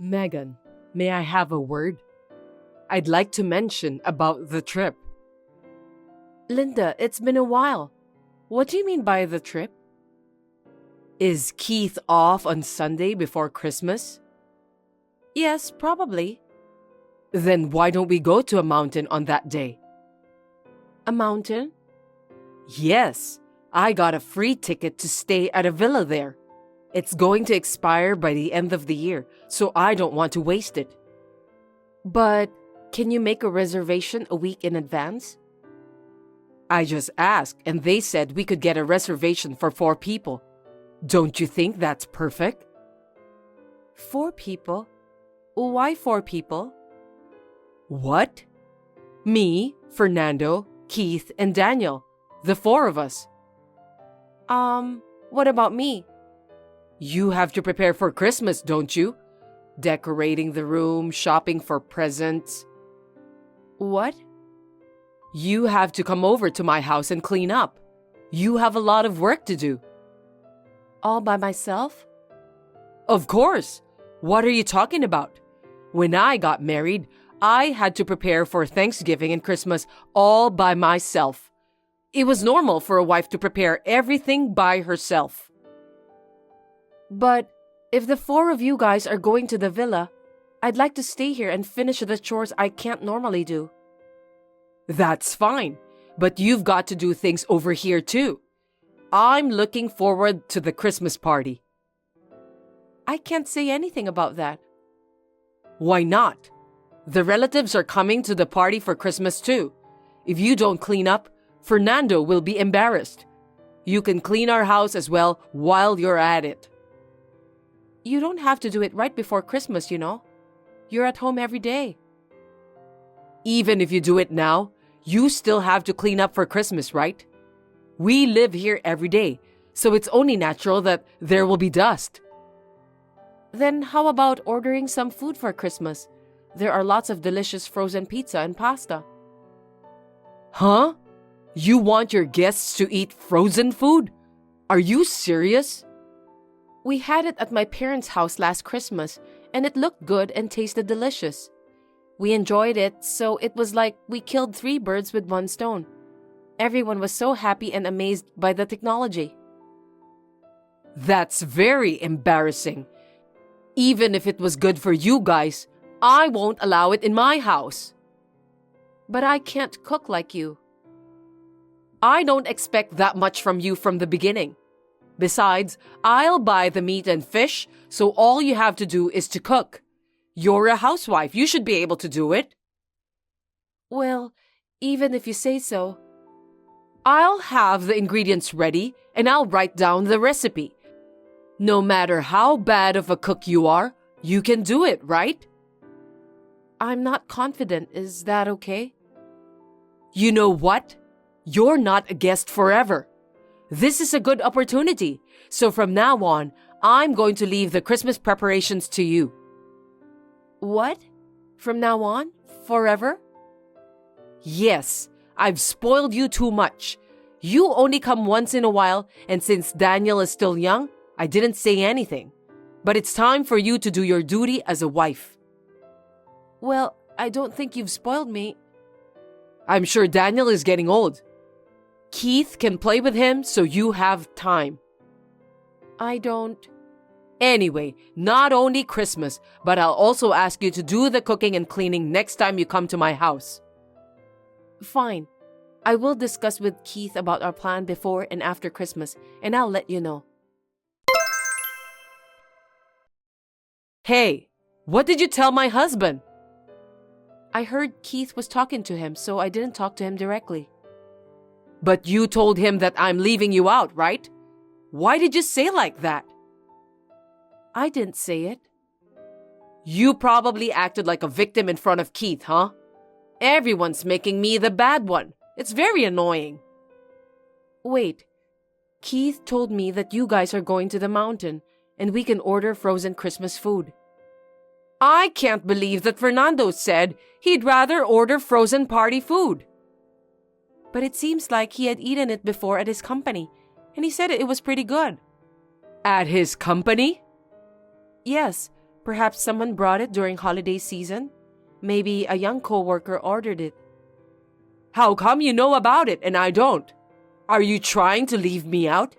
Megan, may I have a word? I'd like to mention about the trip. Linda, it's been a while. What do you mean by the trip? Is Keith off on Sunday before Christmas? Yes, probably. Then why don't we go to a mountain on that day? A mountain? Yes, I got a free ticket to stay at a villa there. It's going to expire by the end of the year, so I don't want to waste it. But can you make a reservation a week in advance? I just asked, and they said we could get a reservation for 4 people. Don't you think that's perfect? 4 people? Why 4 people? What? Me, Fernando, Keith, and Daniel. The 4 of us. What about me? You have to prepare for Christmas, don't you? Decorating the room, shopping for presents. What? You have to come over to my house and clean up. You have a lot of work to do. All by myself? Of course. What are you talking about? When I got married, I had to prepare for Thanksgiving and Christmas all by myself. It was normal for a wife to prepare everything by herself. But if the 4 of you guys are going to the villa, I'd like to stay here and finish the chores I can't normally do. That's fine, but you've got to do things over here too. I'm looking forward to the Christmas party. I can't say anything about that. Why not? The relatives are coming to the party for Christmas too. If you don't clean up, Fernando will be embarrassed. You can clean our house as well while you're at it. You don't have to do it right before Christmas, you know. You're at home every day. Even if you do it now, you still have to clean up for Christmas, right? We live here every day, so it's only natural that there will be dust. Then how about ordering some food for Christmas? There are lots of delicious frozen pizza and pasta. Huh? You want your guests to eat frozen food? Are you serious? We had it at my parents' house last Christmas, and it looked good and tasted delicious. We enjoyed it, so it was like we killed 3 birds with 1 stone. Everyone was so happy and amazed by the technology. That's very embarrassing. Even if it was good for you guys, I won't allow it in my house. But I can't cook like you. I don't expect that much from you from the beginning. Besides, I'll buy the meat and fish, so all you have to do is to cook. You're a housewife. You should be able to do it. Well, even if you say so. I'll have the ingredients ready, and I'll write down the recipe. No matter how bad of a cook you are, you can do it, right? I'm not confident. Is that okay? You know what? You're not a guest forever. This is a good opportunity. So from now on, I'm going to leave the Christmas preparations to you. What? From now on? Forever? Yes, I've spoiled you too much. You only come once in a while, and since Daniel is still young, I didn't say anything. But it's time for you to do your duty as a wife. Well, I don't think you've spoiled me. I'm sure Daniel is getting old. Keith can play with him, so you have time. I don't. Anyway, not only Christmas, but I'll also ask you to do the cooking and cleaning next time you come to my house. Fine. I will discuss with Keith about our plan before and after Christmas, and I'll let you know. Hey, what did you tell my husband? I heard Keith was talking to him, so I didn't talk to him directly. But you told him that I'm leaving you out, right? Why did you say like that? I didn't say it. You probably acted like a victim in front of Keith, huh? Everyone's making me the bad one. It's very annoying. Wait. Keith told me that you guys are going to the mountain and we can order frozen Christmas food. I can't believe that Fernando said he'd rather order frozen party food. But it seems like he had eaten it before at his company, and he said it was pretty good. At his company? Yes, Perhaps someone brought it during holiday season? Maybe a young coworker ordered it. How come you know about it and I don't? Are you trying to leave me out?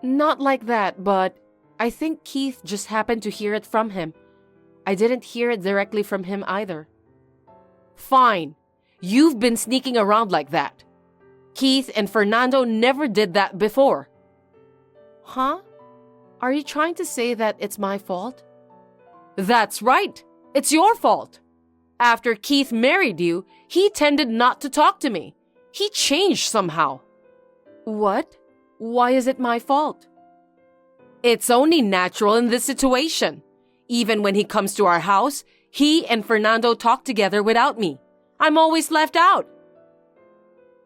Not like that, but I think Keith just happened to hear it from him. I didn't hear it directly from him either. Fine. You've been sneaking around like that. Keith and Fernando never did that before. Huh? Are you trying to say that it's my fault? That's right. It's your fault. After Keith married you, he tended not to talk to me. He changed somehow. What? Why is it my fault? It's only natural in this situation. Even when he comes to our house, he and Fernando talk together without me. I'm always left out.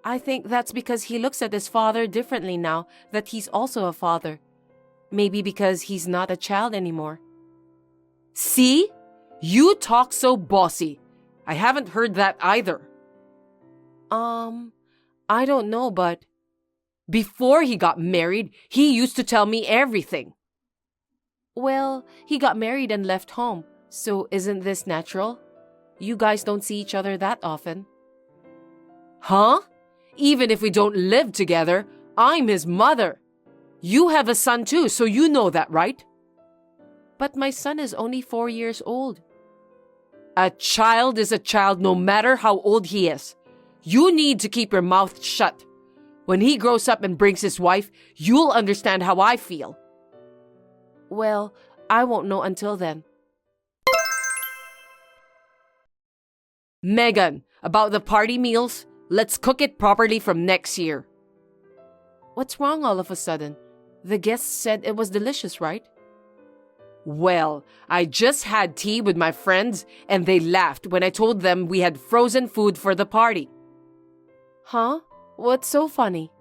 I think that's because he looks at his father differently now that he's also a father. Maybe because he's not a child anymore. See? You talk so bossy. I haven't heard that either. I don't know, but before he got married, he used to tell me everything. Well, he got married and left home, so isn't this natural? You guys don't see each other that often. Huh? Even if we don't live together, I'm his mother. You have a son too, so you know that, right? But my son is only 4 years old. A child is a child no matter how old he is. You need to keep your mouth shut. When he grows up and brings his wife, you'll understand how I feel. Well, I won't know until then. Megan, about the party meals, let's cook it properly from next year. What's wrong all of a sudden? The guests said it was delicious, right? Well, I just had tea with my friends and they laughed when I told them we had frozen food for the party. Huh? What's so funny?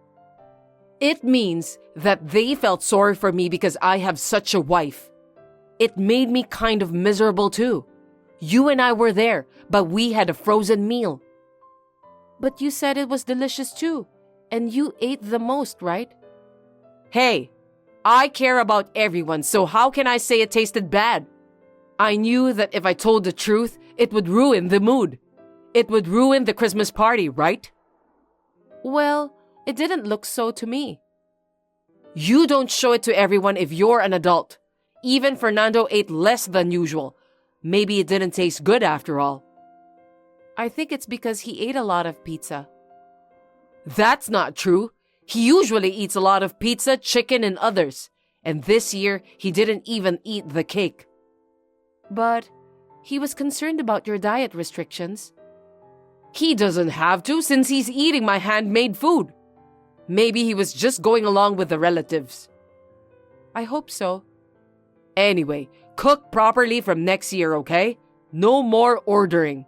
It means that they felt sorry for me because I have such a wife. It made me kind of miserable too. You and I were there, but we had a frozen meal. But you said it was delicious too, and you ate the most, right? Hey, I care about everyone, so how can I say it tasted bad? I knew that if I told the truth, it would ruin the mood. It would ruin the Christmas party, right? Well, it didn't look so to me. You don't show it to everyone if you're an adult. Even Fernando ate less than usual. Maybe it didn't taste good after all. I think it's because he ate a lot of pizza. That's not true. He usually eats a lot of pizza, chicken, and others. And this year, he didn't even eat the cake. But he was concerned about your diet restrictions. He doesn't have to since he's eating my handmade food. Maybe he was just going along with the relatives. I hope so. Anyway, cook properly from next year, okay? No more ordering.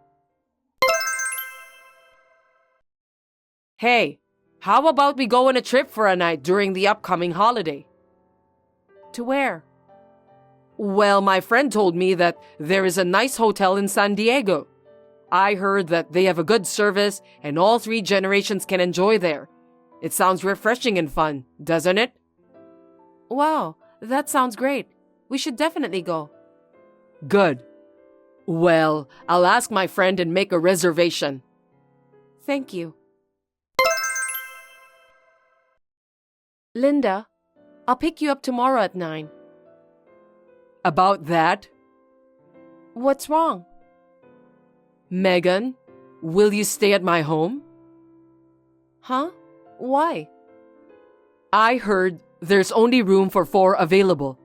Hey, how about we go on a trip for a night during the upcoming holiday? To where? Well, my friend told me that there is a nice hotel in San Diego. I heard that they have a good service and all 3 generations can enjoy there. It sounds refreshing and fun, doesn't it? Wow, that sounds great. We should definitely go. Good. Well, I'll ask my friend and make a reservation. Thank you. Linda, I'll pick you up tomorrow at 9. About that? What's wrong? Megan, will you stay at my home? Huh? Why? I heard there's only room for 4 available.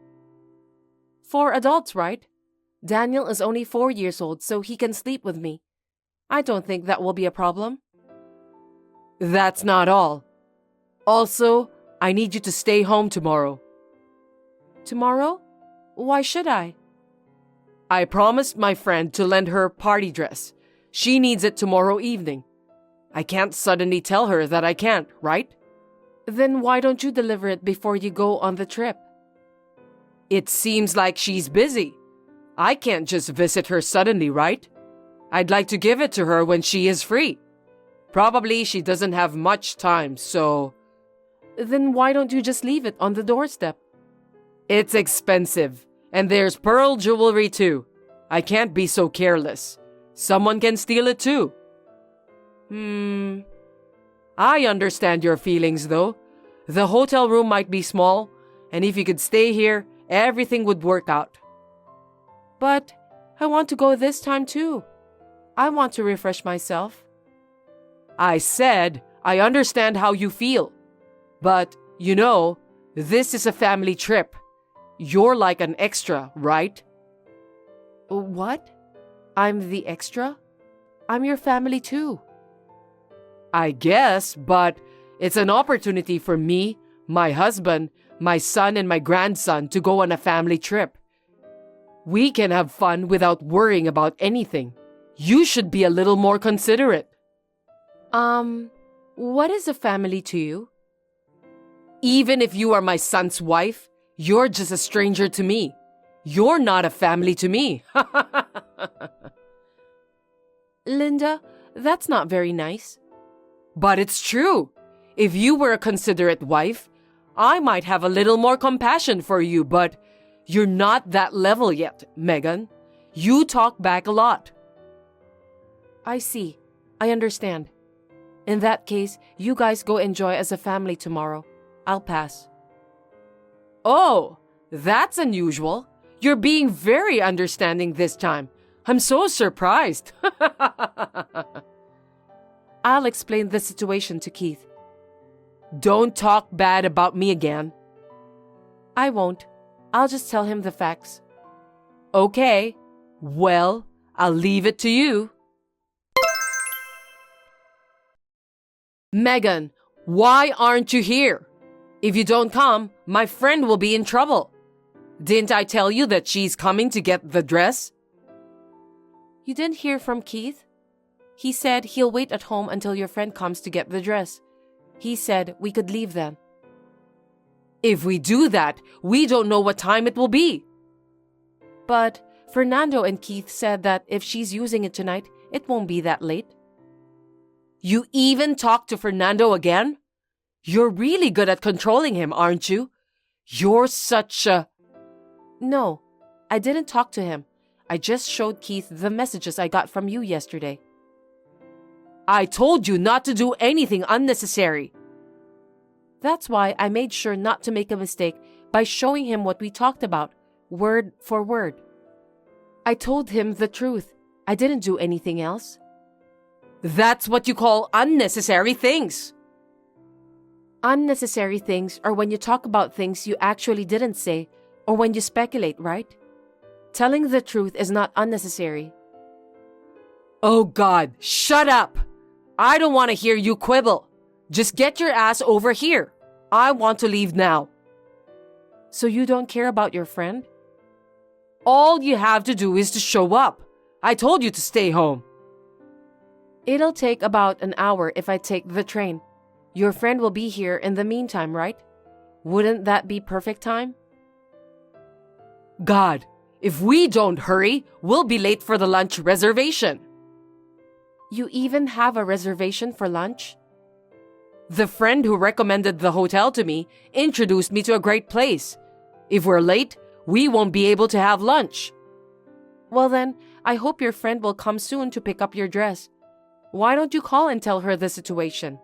4 adults, right? Daniel is only 4 years old, so he can sleep with me. I don't think that will be a problem. That's not all. Also, I need you to stay home tomorrow. Tomorrow? Why should I? I promised my friend to lend her party dress. She needs it tomorrow evening. I can't suddenly tell her that I can't, right? Then why don't you deliver it before you go on the trip? It seems like she's busy. I can't just visit her suddenly, right? I'd like to give it to her when she is free. Probably she doesn't have much time, so... Then why don't you just leave it on the doorstep? It's expensive. And there's pearl jewelry too. I can't be so careless. Someone can steal it too. I understand your feelings though. The hotel room might be small, and if you could stay here, everything would work out. But I want to go this time too. I want to refresh myself. I said I understand how you feel. But, you know, this is a family trip. You're like an extra, right? What? I'm the extra? I'm your family too. I guess, but it's an opportunity for me, my husband, my son, and my grandson to go on a family trip. We can have fun without worrying about anything. You should be a little more considerate. What is a family to you? Even if you are my son's wife, you're just a stranger to me. You're not a family to me. Linda, that's not very nice. But it's true. If you were a considerate wife, I might have a little more compassion for you, but you're not that level yet, Megan. You talk back a lot. I see. I understand. In that case, you guys go enjoy as a family tomorrow. I'll pass. Oh, that's unusual. You're being very understanding this time. I'm so surprised. I'll explain the situation to Keith. Don't talk bad about me again. I won't. I'll just tell him the facts. Okay. Well, I'll leave it to you. Megan, why aren't you here? If you don't come, my friend will be in trouble. Didn't I tell you that she's coming to get the dress? You didn't hear from Keith? He said he'll wait at home until your friend comes to get the dress. He said we could leave then. If we do that, we don't know what time it will be. But Fernando and Keith said that if she's using it tonight, it won't be that late. You even talked to Fernando again? You're really good at controlling him, aren't you? You're such a... No, I didn't talk to him. I just showed Keith the messages I got from you yesterday. I told you not to do anything unnecessary. That's why I made sure not to make a mistake by showing him what we talked about, word for word. I told him the truth. I didn't do anything else. That's what you call unnecessary things. Unnecessary things are when you talk about things you actually didn't say or when you speculate, right? Telling the truth is not unnecessary. Oh God, shut up! I don't want to hear you quibble. Just get your ass over here. I want to leave now. So you don't care about your friend? All you have to do is to show up. I told you to stay home. It'll take about an hour if I take the train. Your friend will be here in the meantime, right? Wouldn't that be perfect time? God, if we don't hurry, we'll be late for the lunch reservation. You even have a reservation for lunch? The friend who recommended the hotel to me introduced me to a great place. If we're late, we won't be able to have lunch. Well then, I hope your friend will come soon to pick up your dress. Why don't you call and tell her the situation?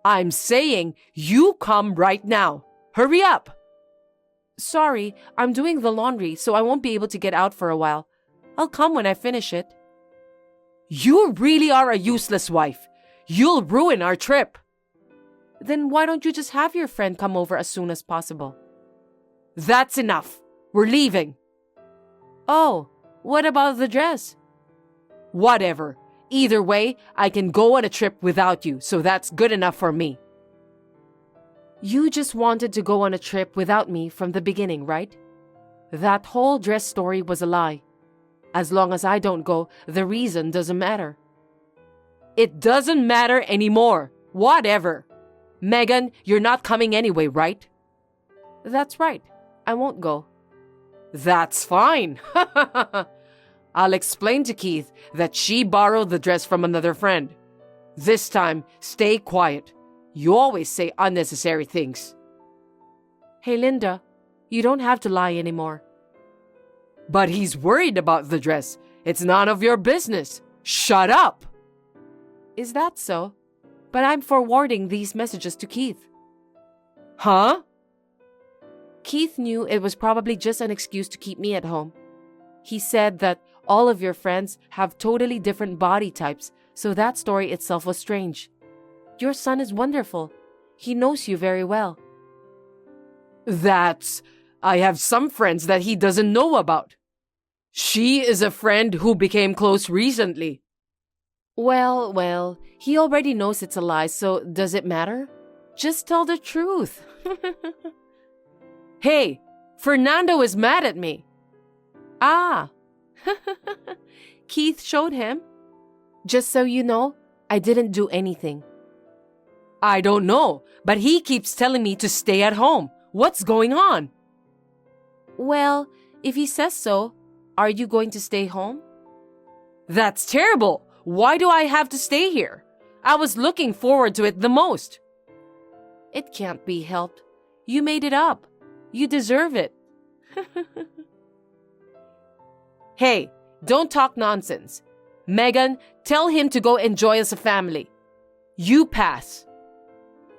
I'm saying you come right now. Hurry up. Sorry, I'm doing the laundry, so I won't be able to get out for a while. I'll come when I finish it. You really are a useless wife. You'll ruin our trip. Then why don't you just have your friend come over as soon as possible? That's enough. We're leaving. Oh, what about the dress? Whatever. Either way, I can go on a trip without you, so that's good enough for me. You just wanted to go on a trip without me from the beginning, right? That whole dress story was a lie. As long as I don't go, the reason doesn't matter. It doesn't matter anymore. Whatever. Megan, you're not coming anyway, right? That's right. I won't go. That's fine. I'll explain to Keith that she borrowed the dress from another friend. This time, stay quiet. You always say unnecessary things. Hey, Linda, you don't have to lie anymore. But he's worried about the dress. It's none of your business. Shut up! Is that so? But I'm forwarding these messages to Keith. Huh? Keith knew it was probably just an excuse to keep me at home. He said that all of your friends have totally different body types, so that story itself was strange. Your son is wonderful. He knows you very well. I have some friends that he doesn't know about. She is a friend who became close recently. Well, he already knows it's a lie, so does it matter? Just tell the truth. Hey, Fernando is mad at me. Ah. Keith showed him. Just so you know, I didn't do anything. I don't know, but he keeps telling me to stay at home. What's going on? Well, if he says so, are you going to stay home? That's terrible. Why do I have to stay here? I was looking forward to it the most. It can't be helped. You made it up. You deserve it. Hey, don't talk nonsense. Megan, tell him to go enjoy as a family. You pass.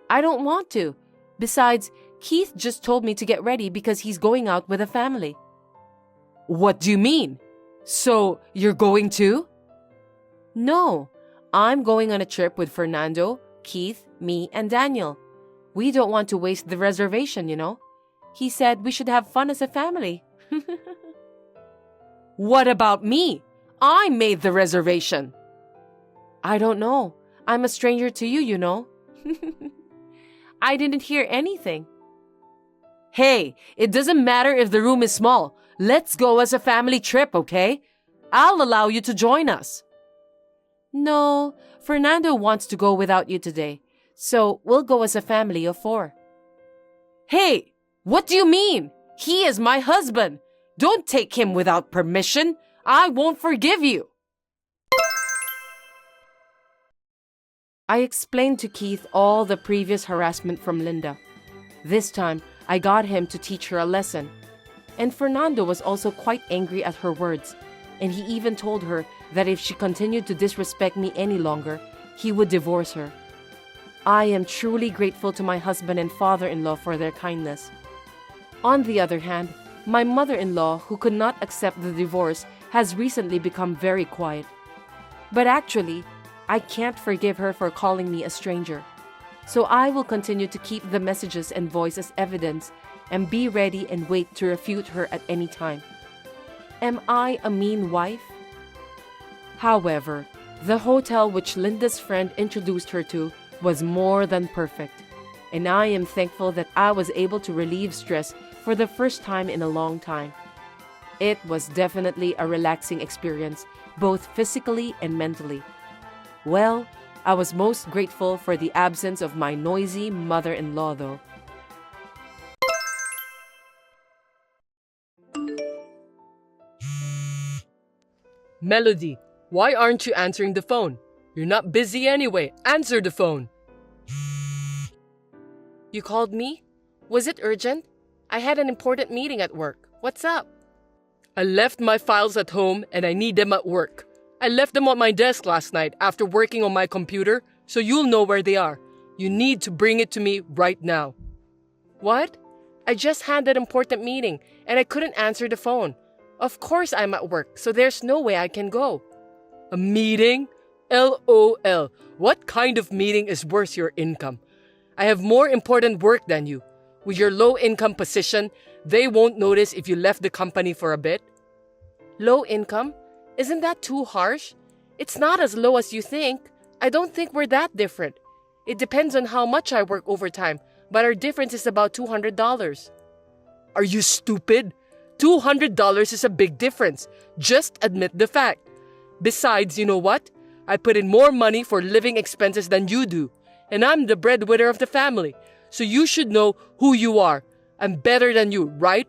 I don't want to. Besides, Keith just told me to get ready because he's going out with a family. What do you mean? So, you're going too? No, I'm going on a trip with Fernando, Keith, me, and Daniel. We don't want to waste the reservation, you know. He said we should have fun as a family. What about me? I made the reservation. I don't know. I'm a stranger to you, you know. I didn't hear anything. Hey, it doesn't matter if the room is small. Let's go as a family trip, okay? I'll allow you to join us. No, Fernando wants to go without you today. So we'll go as a family of 4. Hey, what do you mean? He is my husband. Don't take him without permission. I won't forgive you. I explained to Keith all the previous harassment from Linda. This time, I got him to teach her a lesson. And Fernando was also quite angry at her words, and he even told her that if she continued to disrespect me any longer, he would divorce her. I am truly grateful to my husband and father-in-law for their kindness. On the other hand, my mother-in-law, who could not accept the divorce, has recently become very quiet. But actually, I can't forgive her for calling me a stranger. So I will continue to keep the messages and voice as evidence and be ready and wait to refute her at any time. Am I a mean wife? However, the hotel which Linda's friend introduced her to was more than perfect, and I am thankful that I was able to relieve stress for the first time in a long time. It was definitely a relaxing experience, both physically and mentally. Well, I was most grateful for the absence of my noisy mother-in-law, though. Melody, why aren't you answering the phone? You're not busy anyway. Answer the phone. You called me? Was it urgent? I had an important meeting at work. What's up? I left my files at home and I need them at work. I left them on my desk last night after working on my computer, so you'll know where they are. You need to bring it to me right now. What? I just had that important meeting and I couldn't answer the phone. Of course I'm at work, so there's no way I can go. A meeting? LOL. What kind of meeting is worth your income? I have more important work than you. With your low-income position, they won't notice if you left the company for a bit. Low income? Isn't that too harsh? It's not as low as you think. I don't think we're that different. It depends on how much I work overtime, but our difference is about $200. Are you stupid? $200 is a big difference. Just admit the fact. Besides, you know what? I put in more money for living expenses than you do, and I'm the breadwinner of the family, so you should know who you are. I'm better than you, right?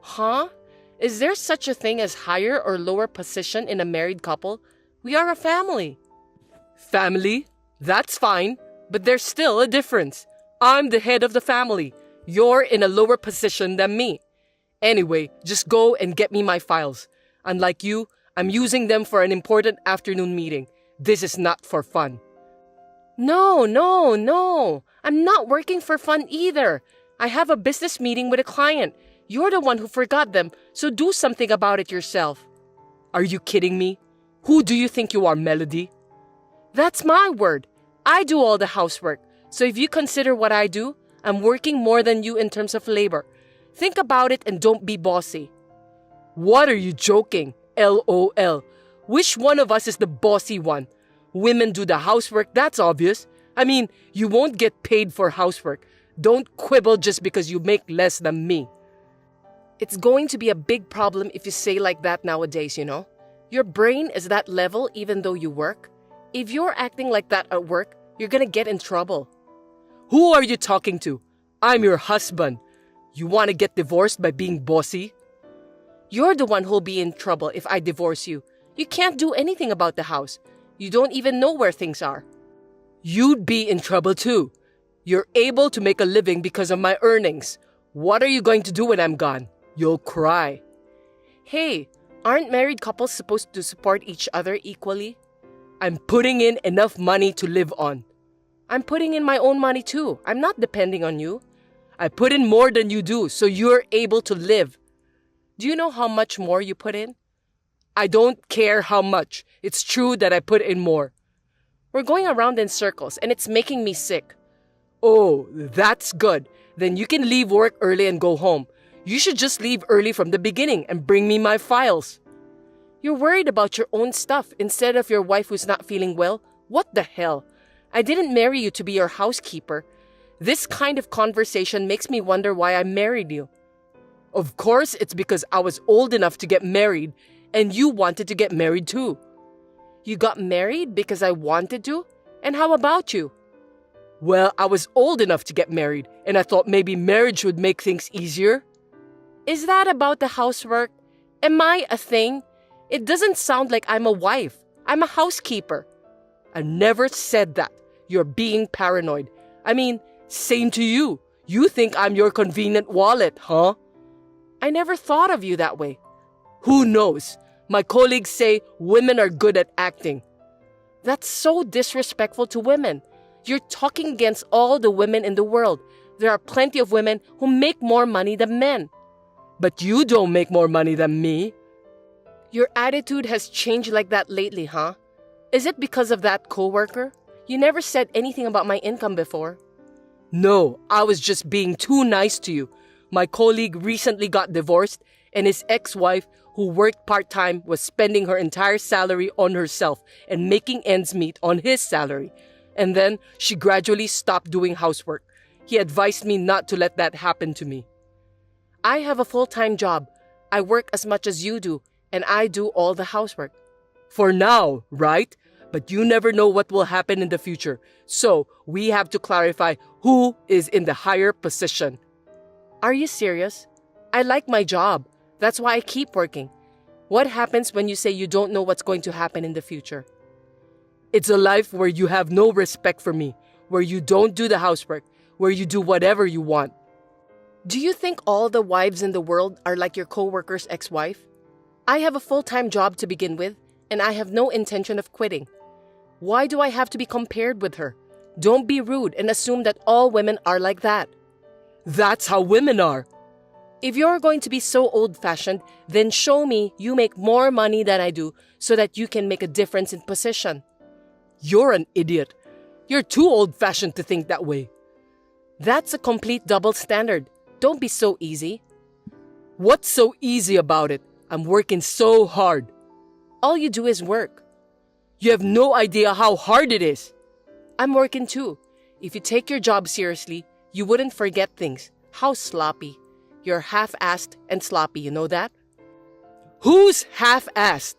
Huh? Is there such a thing as higher or lower position in a married couple? We are a family. Family? That's fine, but there's still a difference. I'm the head of the family. You're in a lower position than me. Anyway, just go and get me my files. Unlike you, I'm using them for an important afternoon meeting. This is not for fun. No, no, no. I'm not working for fun either. I have a business meeting with a client. You're the one who forgot them, so do something about it yourself. Are you kidding me? Who do you think you are, Melody? That's my word. I do all the housework. So if you consider what I do, I'm working more than you in terms of labor. Think about it and don't be bossy. What are you joking? LOL. Which one of us is the bossy one? Women do the housework, that's obvious. I mean, you won't get paid for housework. Don't quibble just because you make less than me. It's going to be a big problem if you say like that nowadays, you know? Your brain is that level even though you work. If you're acting like that at work, you're gonna get in trouble. Who are you talking to? I'm your husband. You want to get divorced by being bossy? You're the one who'll be in trouble if I divorce you. You can't do anything about the house. You don't even know where things are. You'd be in trouble too. You're able to make a living because of my earnings. What are you going to do when I'm gone? You'll cry. Hey, aren't married couples supposed to support each other equally? I'm putting in enough money to live on. I'm putting in my own money too. I'm not depending on you. I put in more than you do, so you're able to live. Do you know how much more you put in? I don't care how much. It's true that I put in more. We're going around in circles and it's making me sick. Oh, that's good. Then you can leave work early and go home. You should just leave early from the beginning and bring me my files. You're worried about your own stuff instead of your wife who's not feeling well. What the hell? I didn't marry you to be your housekeeper. This kind of conversation makes me wonder why I married you. Of course, it's because I was old enough to get married and you wanted to get married too. You got married because I wanted to? And how about you? Well, I was old enough to get married and I thought maybe marriage would make things easier. Is that about the housework? Am I a thing? It doesn't sound like I'm a wife. I'm a housekeeper. I never said that. You're being paranoid. I mean, same to you. You think I'm your convenient wallet, huh? I never thought of you that way. Who knows? My colleagues say women are good at acting. That's so disrespectful to women. You're talking against all the women in the world. There are plenty of women who make more money than men. But you don't make more money than me. Your attitude has changed like that lately, huh? Is it because of that coworker? You never said anything about my income before. No, I was just being too nice to you. My colleague recently got divorced and his ex-wife, who worked part-time, was spending her entire salary on herself and making ends meet on his salary. And then she gradually stopped doing housework. He advised me not to let that happen to me. I have a full-time job. I work as much as you do, and I do all the housework. For now, right? But you never know what will happen in the future. So we have to clarify who is in the higher position. Are you serious? I like my job. That's why I keep working. What happens when you say you don't know what's going to happen in the future? It's a life where you have no respect for me, where you don't do the housework, where you do whatever you want. Do you think all the wives in the world are like your coworker's ex-wife? I have a full-time job to begin with, and I have no intention of quitting. Why do I have to be compared with her? Don't be rude and assume that all women are like that. That's how women are. If you're going to be so old-fashioned, then show me you make more money than I do so that you can make a difference in position. You're an idiot. You're too old-fashioned to think that way. That's a complete double standard. Don't be so easy. What's so easy about it? I'm working so hard. All you do is work. You have no idea how hard it is. I'm working too. If you take your job seriously, you wouldn't forget things. How sloppy. You're half-assed and sloppy, you know that? Who's half-assed?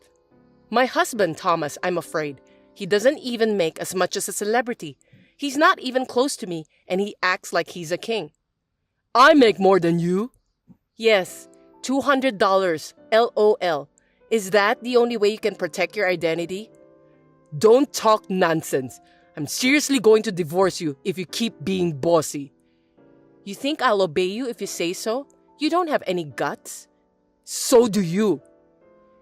My husband, Thomas, I'm afraid. He doesn't even make as much as a celebrity. He's not even close to me, and he acts like he's a king. I make more than you. Yes, $200, LOL. Is that the only way you can protect your identity? Don't talk nonsense. I'm seriously going to divorce you if you keep being bossy. You think I'll obey you if you say so? You don't have any guts. So do you.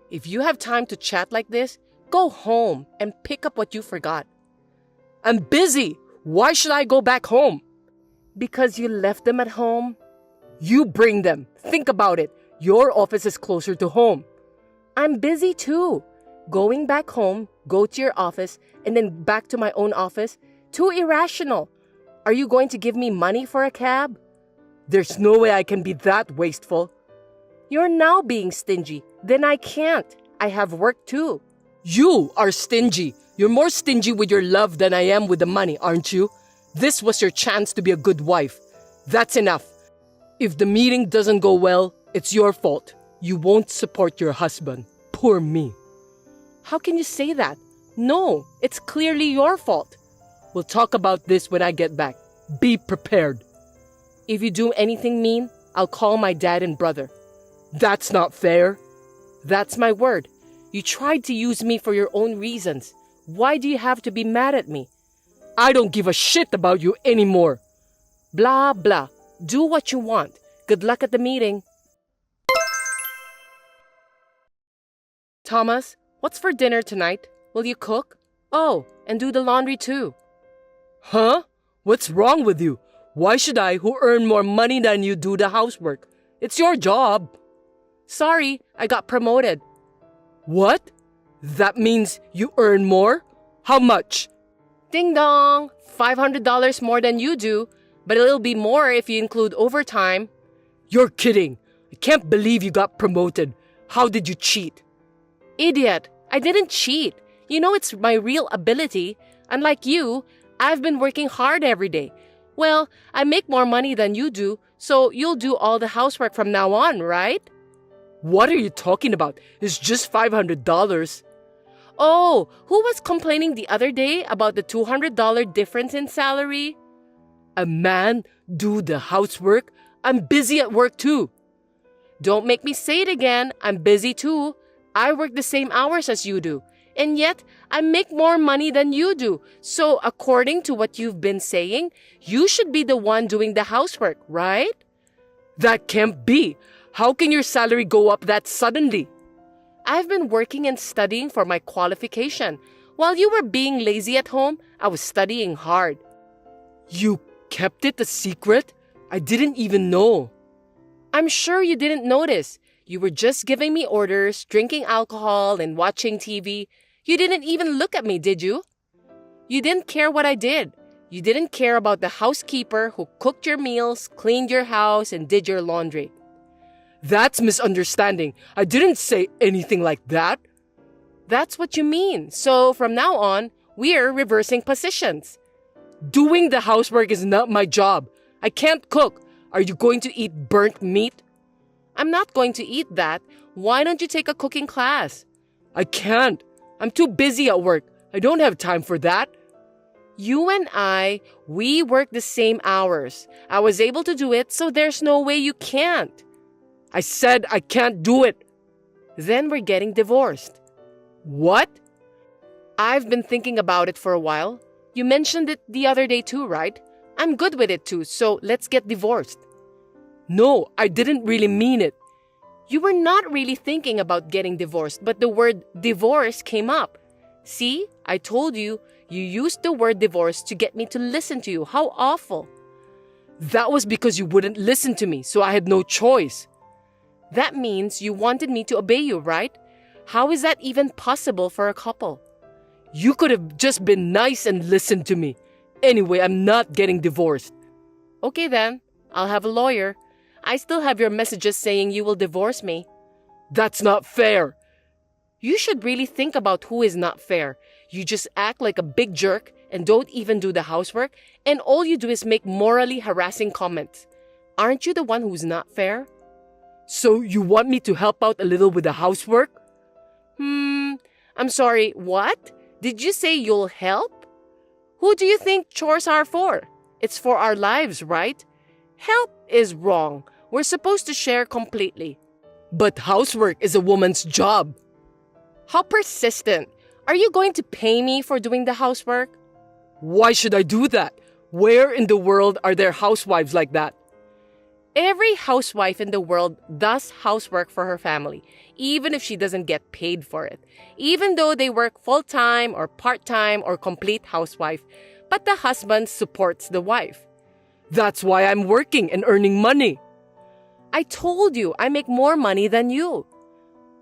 If you have time to chat like this, go home and pick up what you forgot. I'm busy. Why should I go back home? Because you left them at home? You bring them. Think about it. Your office is closer to home. I'm busy too. Going back home, go to your office, and then back to my own office? Too irrational. Are you going to give me money for a cab? There's no way I can be that wasteful. You're now being stingy. Then I can't. I have work too. You are stingy. You're more stingy with your love than I am with the money, aren't you? This was your chance to be a good wife. That's enough. If the meeting doesn't go well, it's your fault. You won't support your husband. Poor me. How can you say that? No, it's clearly your fault. We'll talk about this when I get back. Be prepared. If you do anything mean, I'll call my dad and brother. That's not fair. That's my word. You tried to use me for your own reasons. Why do you have to be mad at me? I don't give a shit about you anymore. Blah, blah. Do what you want. Good luck at the meeting. Thomas, what's for dinner tonight? Will you cook? Oh, and do the laundry too. Huh? What's wrong with you? Why should I, who earn more money than you, do the housework? It's your job. Sorry, I got promoted. What? That means you earn more? How much? Ding dong! $500 more than you do, but it'll be more if you include overtime. You're kidding. I can't believe you got promoted. How did you cheat? Idiot! I didn't cheat. You know it's my real ability. Unlike you, I've been working hard every day. Well, I make more money than you do, so you'll do all the housework from now on, right? What are you talking about? It's just $500. Oh, who was complaining the other day about the $200 difference in salary? A man do the housework? I'm busy at work too. Don't make me say it again. I'm busy too. I work the same hours as you do. And yet, I make more money than you do. So, according to what you've been saying, you should be the one doing the housework, right? That can't be. How can your salary go up that suddenly? I've been working and studying for my qualification. While you were being lazy at home, I was studying hard. You kept it a secret? I didn't even know. I'm sure you didn't notice. You were just giving me orders, drinking alcohol, and watching TV. You didn't even look at me, did you? You didn't care what I did. You didn't care about the housekeeper who cooked your meals, cleaned your house, and did your laundry. That's misunderstanding. I didn't say anything like that. That's what you mean. So from now on, we're reversing positions. Doing the housework is not my job. I can't cook. Are you going to eat burnt meat? I'm not going to eat that. Why don't you take a cooking class? I can't. I'm too busy at work. I don't have time for that. You and we work the same hours. I was able to do it, so there's no way you can't. I said I can't do it. Then we're getting divorced. What? I've been thinking about it for a while. You mentioned it the other day too, right? I'm good with it too, so let's get divorced. No, I didn't really mean it. You were not really thinking about getting divorced, but the word divorce came up. See, I told you, you used the word divorce to get me to listen to you. How awful. That was because you wouldn't listen to me, so I had no choice. That means you wanted me to obey you, right? How is that even possible for a couple? You could have just been nice and listened to me. Anyway, I'm not getting divorced. Okay then, I'll have a lawyer. I still have your messages saying you will divorce me. That's not fair. You should really think about who is not fair. You just act like a big jerk and don't even do the housework, and all you do is make morally harassing comments. Aren't you the one who's not fair? So you want me to help out a little with the housework? I'm sorry, what? Did you say you'll help? Who do you think chores are for? It's for our lives, right? Help is wrong. We're supposed to share completely. But housework is a woman's job. How persistent. Are you going to pay me for doing the housework? Why should I do that? Where in the world are there housewives like that? Every housewife in the world does housework for her family, even if she doesn't get paid for it, even though they work full-time or part-time or complete housewife, but the husband supports the wife. That's why I'm working and earning money. I told you I make more money than you.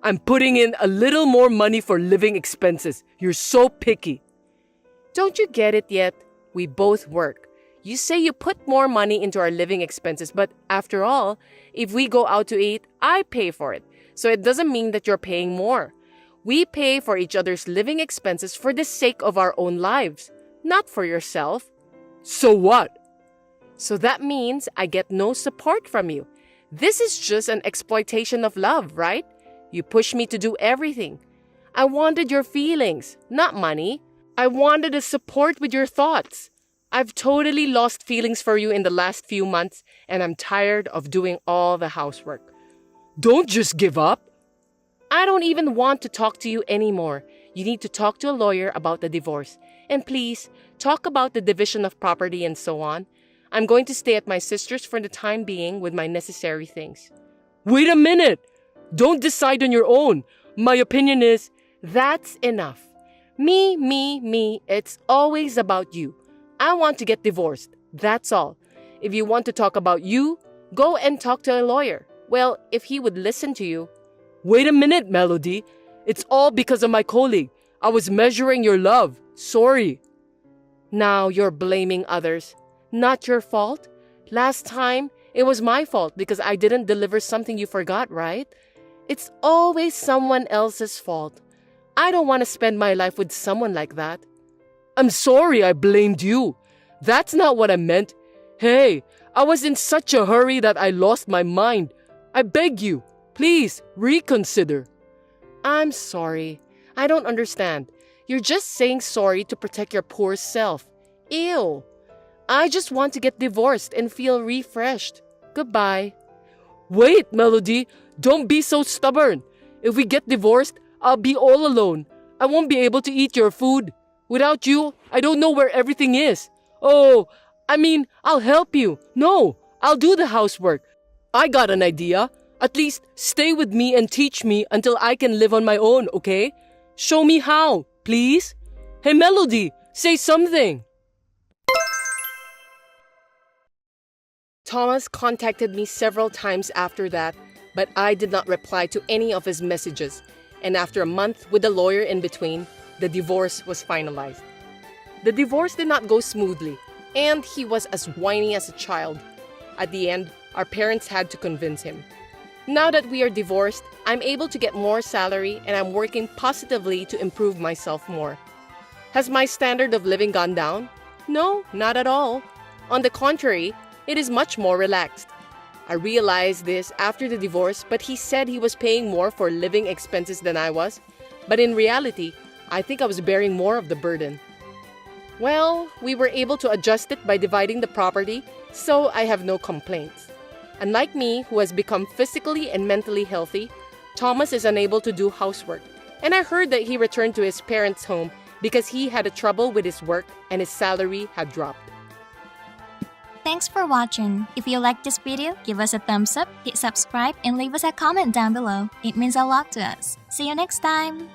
I'm putting in a little more money for living expenses. You're so picky. Don't you get it yet? We both work. You say you put more money into our living expenses, but after all, if we go out to eat, I pay for it. So it doesn't mean that you're paying more. We pay for each other's living expenses for the sake of our own lives, not for yourself. So what? So that means I get no support from you. This is just an exploitation of love, right? You push me to do everything. I wanted your feelings, not money. I wanted a support with your thoughts. I've totally lost feelings for you in the last few months, and I'm tired of doing all the housework. Don't just give up. I don't even want to talk to you anymore. You need to talk to a lawyer about the divorce. And please, talk about the division of property and so on. I'm going to stay at my sister's for the time being with my necessary things. Wait a minute. Don't decide on your own. My opinion is, that's enough. Me. It's always about you. I want to get divorced. That's all. If you want to talk about you, go and talk to a lawyer. Well, if he would listen to you. Wait a minute, Melody. It's all because of my colleague. I was measuring your love. Sorry. Now you're blaming others. Not your fault. Last time, it was my fault because I didn't deliver something you forgot, right? It's always someone else's fault. I don't want to spend my life with someone like that. I'm sorry I blamed you. That's not what I meant. Hey, I was in such a hurry that I lost my mind. I beg you, please reconsider. I'm sorry. I don't understand. You're just saying sorry to protect your poor self. Ew. I just want to get divorced and feel refreshed. Goodbye. Wait, Melody. Don't be so stubborn. If we get divorced, I'll be all alone. I won't be able to eat your food. Without you, I don't know where everything is. I'll help you. No, I'll do the housework. I got an idea. At least stay with me and teach me until I can live on my own, okay? Show me how, please. Hey, Melody, say something. Thomas contacted me several times after that, but I did not reply to any of his messages. And after a month with a lawyer in between, the divorce was finalized. The divorce did not go smoothly, and he was as whiny as a child. At the end, our parents had to convince him. Now that we are divorced, I'm able to get more salary and I'm working positively to improve myself more. Has my standard of living gone down? No, not at all. On the contrary, it is much more relaxed. I realized this after the divorce, but he said he was paying more for living expenses than I was. But in reality, I think I was bearing more of the burden. Well, we were able to adjust it by dividing the property, so I have no complaints. Unlike me, who has become physically and mentally healthy, Thomas is unable to do housework. And I heard that he returned to his parents' home because he had a trouble with his work and his salary had dropped. Thanks for watching. If you like this video, give us a thumbs up, hit subscribe, and leave us a comment down below. It means a lot to us. See you next time!